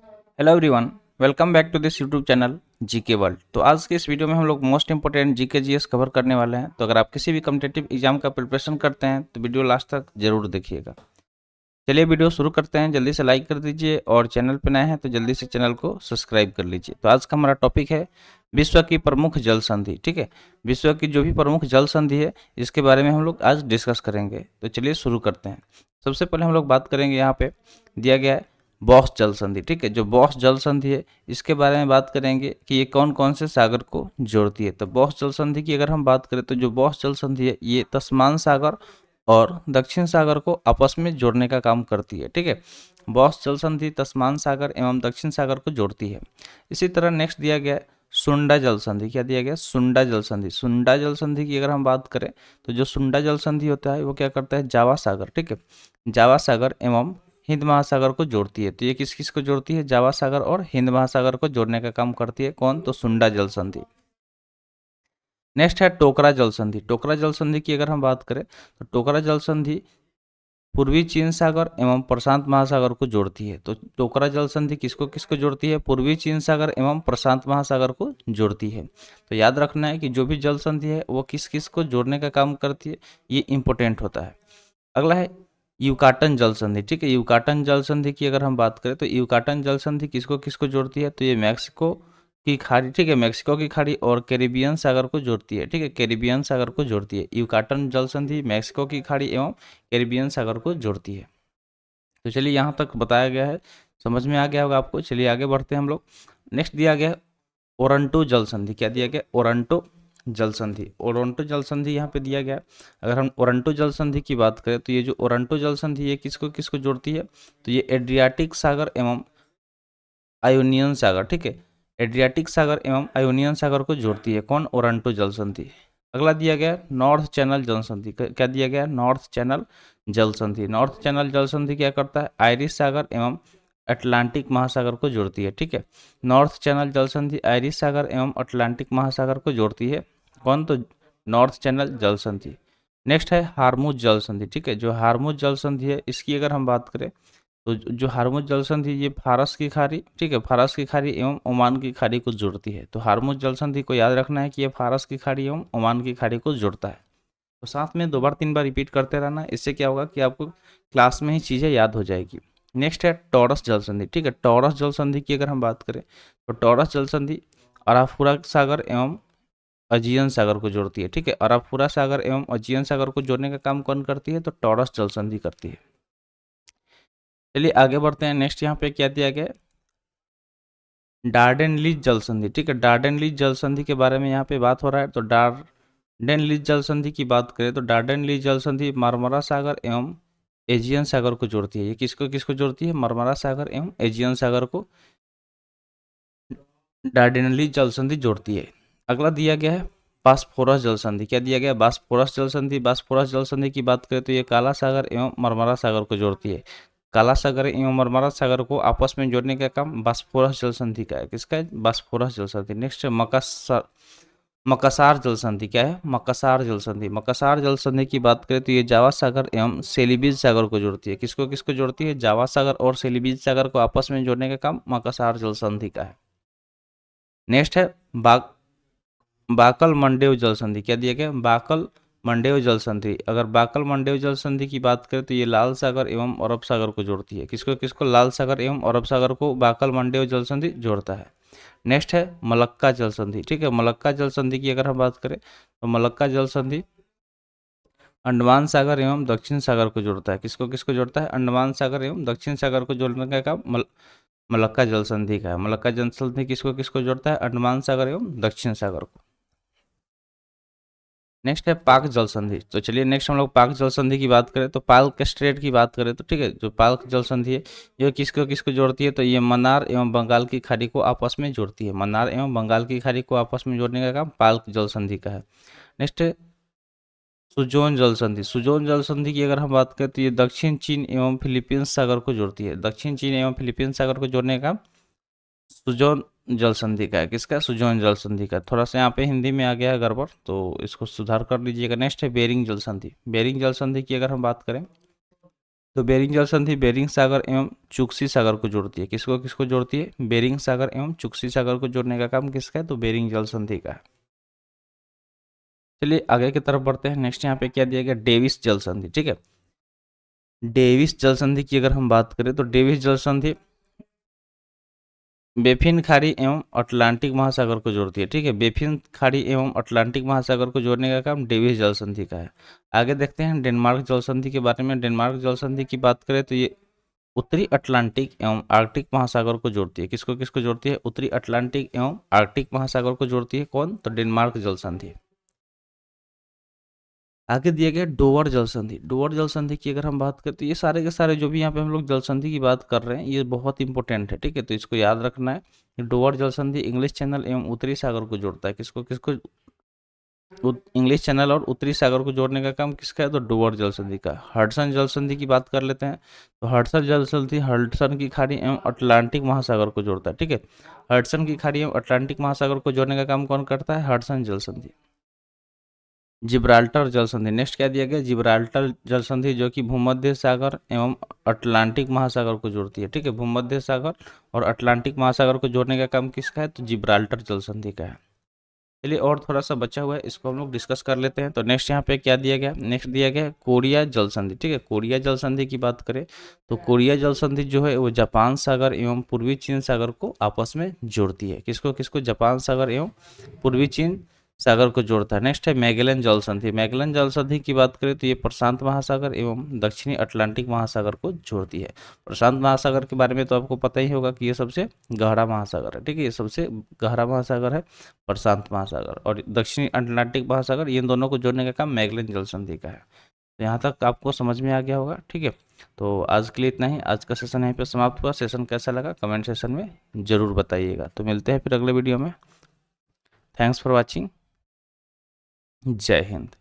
Hello everyone, welcome back to this YouTube channel GK world. तो आज के इस वीडियो में हम लोग most important GK GS cover करने वाले हैं। तो अगर आप किसी भी कम्पिटेटिव एग्जाम का प्रिपरेशन करते हैं तो वीडियो लास्ट तक जरूर देखिएगा। चलिए वीडियो शुरू करते हैं। जल्दी से लाइक कर दीजिए और चैनल पर नए हैं तो जल्दी से चैनल को सब्सक्राइब कर लीजिए। तो आज का हमारा टॉपिक है विश्व की प्रमुख जल संधि। ठीक है, विश्व की जो भी प्रमुख जल संधि है इसके बारे में हम लोग आज डिस्कस करेंगे। तो चलिए शुरू करते हैं। सबसे पहले हम लोग बात करेंगे, यहाँ पे दिया गया है बॉक्स जल संधि। ठीक है, जो बॉक्स जल संधि है इसके बारे में बात करेंगे कि ये कौन कौन से सागर को जोड़ती है। तो बॉक्स जल संधि की अगर हम बात करें तो जो बॉक्स जल संधि है ये तस्मान सागर और दक्षिण सागर को आपस में जोड़ने का काम करती है। ठीक है, बॉक्स जल संधि तस्मान सागर एवं दक्षिण सागर को जोड़ती है। इसी तरह नेक्स्ट दिया गया है सुंडा जल संधि। क्या दिया गया? सुंडा जल संधि। सुंडा जल संधि की अगर हम बात करें तो जो सुंडा जल संधि होता है वो क्या करता है? जावा सागर, ठीक है, जावा सागर एवं हिंद महासागर को जोड़ती है। तो ये किस किस को जोड़ती है? जावा सागर और हिंद महासागर को जोड़ने का काम करती है। कौन? तो सुंडा जल संधि। नेक्स्ट है टोकरा जल संधि। टोकरा जल संधि की अगर हम बात करें तो टोकरा जल संधि पूर्वी चीन सागर एवं प्रशांत महासागर को जोड़ती है। तो टोकरा जल संधि किसको किसको जोड़ती है? पूर्वी चीन सागर एवं प्रशांत महासागर को जोड़ती है। तो याद रखना है कि जो भी जल संधि है वो किस किस को जोड़ने का काम करती है, ये इंपॉर्टेंट होता है। अगला है युकाटन जल संधि। ठीक है, युकाटन जल संधि की अगर हम बात करें तो युकाटन जल संधि किसको किसको जोड़ती है? तो ये मैक्सिको की खाड़ी, ठीक है, मैक्सिको की खाड़ी और कैरिबियन सागर को जोड़ती है। ठीक है, कैरिबियन सागर को जोड़ती है। युकाटन जल संधि मैक्सिको की खाड़ी एवं कैरिबियन सागर को जोड़ती है। तो चलिए यहाँ तक बताया गया है, समझ में आ गया होगा आपको। चलिए आगे बढ़ते हैं हम लोग। नेक्स्ट दिया गया है ओरंटो जल संधि। क्या दिया गया? ओरंटो जल संधि। ओरंटो जल संधि यहाँ पे दिया गया है। अगर हम ओरंटो जल संधि की बात करें तो ये जो ओरंटो जल संधि ये किसको किसको जोड़ती है? तो ये एड्रियाटिक सागर एवं आयोनियन सागर, ठीक है, एड्रियाटिक सागर एवं आयोनियन सागर को जोड़ती है। कौन? ओरंटो जल संधि। अगला दिया गया नॉर्थ चैनल जल संधि। क्या दिया गया? नॉर्थ चैनल जल संधि। नॉर्थ चैनल जल संधि क्या करता है? आयरिश सागर एवं अटलांटिक महासागर को जोड़ती है। ठीक है, नॉर्थ चैनल जल संधि आयरिश सागर एवं अटलांटिक महासागर को जोड़ती है। कौन? तो नॉर्थ चैनल जल संधि। नेक्स्ट है हार्मुज जल संधि। ठीक है, जो हार्मुज जल संधि है इसकी अगर हम बात करें तो जो हार्मुज जल संधि ये फारस की खाड़ी, ठीक है, फारस की खाड़ी एवं ओमान की खाड़ी को जोड़ती है। तो हार्मुज जल संधि को याद रखना है कि ये फारस की खाड़ी एवं ओमान की खाड़ी को जोड़ता है। तो साथ में 2 बार 3 बार रिपीट करते रहना, इससे क्या होगा कि आपको क्लास में ही चीज़ें याद हो जाएगी। नेक्स्ट है टॉरस जल संधि। ठीक है, टॉरस जल संधि की अगर हम बात करें तो टॉरस जल संधि अराफुरा सागर एवं अजियन सागर को जोड़ती है। ठीक है, अराफुरा सागर एवं अजियन सागर को जोड़ने का काम कौन करती है? तो टॉरस जल संधि करती है। चलिए आगे बढ़ते हैं। नेक्स्ट यहाँ पे क्या दिया गया? डार्डेनलीज जल संधि। ठीक है, डार्डेनलीज जल संधि के बारे में यहाँ पे बात हो रहा है। तो डार्डेनलीज जल संधि की बात करें तो डार्डेनलीज जल संधि मार्मरा सागर एवं एजियन सागर को जोड़ती है। ये किसको किसको जोड़ती है? मार्मरा सागर एवं एजियन सागर को डार्डेनलीज जल संधि जोड़ती है। अगला दिया गया है बास्फोरस जल संधि। क्या दिया गया? बास्फोरस जल संधि। बास्फोरस जल संधि की बात करें तो ये काला सागर एवं मरमरा सागर को जोड़ती है। काला सागर एवं मरमरा सागर को आपस में जोड़ने का काम बास्फोरस जल संधि का है। किसका है? बास्फोरस जल संधि। नेक्स्ट है मकासार जल संधि। क्या है? मकासार जल संधि। मकासार जल संधि की बात करें तो ये जावा सागर एवं सेलिबीज सागर को जोड़ती है। किसको किसको जोड़ती है? जावा सागर और सेलिबीज सागर को आपस में जोड़ने का काम मकासार जल संधि का है। नेक्स्ट है बाकल मंडेव जल संधि। क्या दिया गया? बाकल मंडेव जल संधि। अगर बाकल मंडेव जल संधि की बात करें तो ये लाल सागर एवं अरब सागर को जोड़ती है। किसको किसको? लाल सागर एवं अरब सागर को बाकल मंडेव जल संधि जोड़ता है। नेक्स्ट है मलक्का जल संधि। ठीक है, मलक्का जल संधि की अगर हम बात करें तो मलक्का जल संधि अंडमान सागर एवं दक्षिण सागर को जोड़ता है। किसको किसको जोड़ता है? अंडमान सागर एवं दक्षिण सागर को जोड़ने का काम मलक्का जल संधि का है। मलक्का जल संधि किसको किसको जोड़ता है? अंडमान सागर एवं दक्षिण सागर को। नेक्स्ट है पाक जल संधि। तो चलिए नेक्स्ट हम लोग पाक जल संधि की बात करें तो पाक स्ट्रेट की बात करें तो ठीक है, जो पाक जल संधि है ये किसको किसको जोड़ती है? तो ये मन्नार एवं बंगाल की खाड़ी को आपस में जोड़ती है। मन्नार एवं बंगाल की खाड़ी को आपस में जोड़ने का काम पाक जल संधि का है। नेक्स्ट है सुजोन जल संधि। सुजोन जल संधि की अगर हम बात करें तो ये दक्षिण चीन एवं फिलीपींस सागर को जोड़ती है। दक्षिण चीन एवं फिलीपींस सागर को जोड़ने का सुजोन जल संधि का है। किसका? सुजोन जल संधि का। थोड़ा सा यहाँ पे हिंदी में आ गया है गड़बड़, तो इसको सुधार कर लीजिएगा। नेक्स्ट है बेरिंग जल संधि। बेरिंग जल संधि की अगर हम बात करें तो बेरिंग जल संधि बेरिंग सागर एवं चुक्सी सागर को जोड़ती है। किसको किसको जोड़ती है? बेरिंग सागर एवं चुक्सी सागर को जोड़ने का काम किसका है? तो बेरिंग जल संधि का है। चलिए आगे की तरफ बढ़ते हैं। नेक्स्ट यहाँ पे क्या दिया गया? डेविस जल संधि। ठीक है, डेविस जल संधि की अगर हम बात करें तो डेविस जल संधि बेफिन खाड़ी एवं अटलांटिक महासागर को जोड़ती है। ठीक है, बेफिन खाड़ी एवं अटलांटिक महासागर को जोड़ने का काम डेविस जल संधि का है। आगे देखते हैं डेनमार्क जल संधि के बारे में। डेनमार्क जल संधि की बात करें तो ये उत्तरी अटलांटिक एवं आर्कटिक महासागर को जोड़ती है। किसको किसको जोड़ती है? उत्तरी अटलांटिक एवं आर्कटिक महासागर को जोड़ती है। कौन? तो डेनमार्क जल संधि। आगे दिया गया डोवर जल संधि। डोवर जल संधि की अगर हम बात करें तो ये सारे के सारे जो भी यहाँ पे हम लोग जल संधि की बात कर रहे हैं ये बहुत इंपॉर्टेंट है। ठीक है, तो इसको याद रखना है। डोवर जल संधि इंग्लिश चैनल एवं उत्तरी सागर को जोड़ता है। किसको किसको? इंग्लिश चैनल और उत्तरी सागर को जोड़ने का काम किसका है? तो डोवर जल संधि का। हडसन जल संधि की बात कर लेते हैं। तो हडसन जल संधि हडसन की खाड़ी एवं अटलांटिक महासागर को जोड़ता है। ठीक है, हडसन की खाड़ी एवं अटलांटिक महासागर को जोड़ने का काम कौन करता है? हडसन जल संधि। जिब्राल्टर जल संधि। नेक्स्ट क्या दिया गया? जिब्राल्टर जल संधि जो कि भूमध्य सागर एवं अटलांटिक महासागर को जोड़ती है। ठीक है, भूमध्य सागर और अटलांटिक महासागर को जोड़ने का काम किसका है? तो जिब्राल्टर जल संधि का है। चलिए और थोड़ा सा बचा हुआ है, इसको हम लोग डिस्कस कर लेते हैं। तो नेक्स्ट यहाँ पे क्या दिया गया? नेक्स्ट दिया गया कोरिया जल संधि। ठीक है, कोरिया जल संधि की बात करें तो कोरिया जल संधि जो है वो जापान सागर एवं पूर्वी चीन सागर को आपस में जोड़ती है। किसको किसको? जापान सागर एवं पूर्वी चीन सागर को जोड़ता है। नेक्स्ट है मैगेलन जल संधि। मैगेलन जल संधि की बात करें तो ये प्रशांत महासागर एवं दक्षिणी अटलांटिक महासागर को जोड़ती है। प्रशांत महासागर के बारे में तो आपको पता ही होगा कि ये सबसे गहरा महासागर है। ठीक है, ये सबसे गहरा महासागर है प्रशांत महासागर, और दक्षिणी अटलांटिक महासागर, इन दोनों को जोड़ने का काम मैगेलन जल संधि का है। तो यहाँ तक आपको समझ में आ गया होगा। ठीक है, तो आज के लिए इतना ही। आज का सेशन यहीं पे समाप्त हुआ। सेशन कैसा लगा कमेंट सेशन में जरूर बताइएगा। तो मिलते हैं फिर अगले वीडियो में। Thanks for watching. जय हिंद।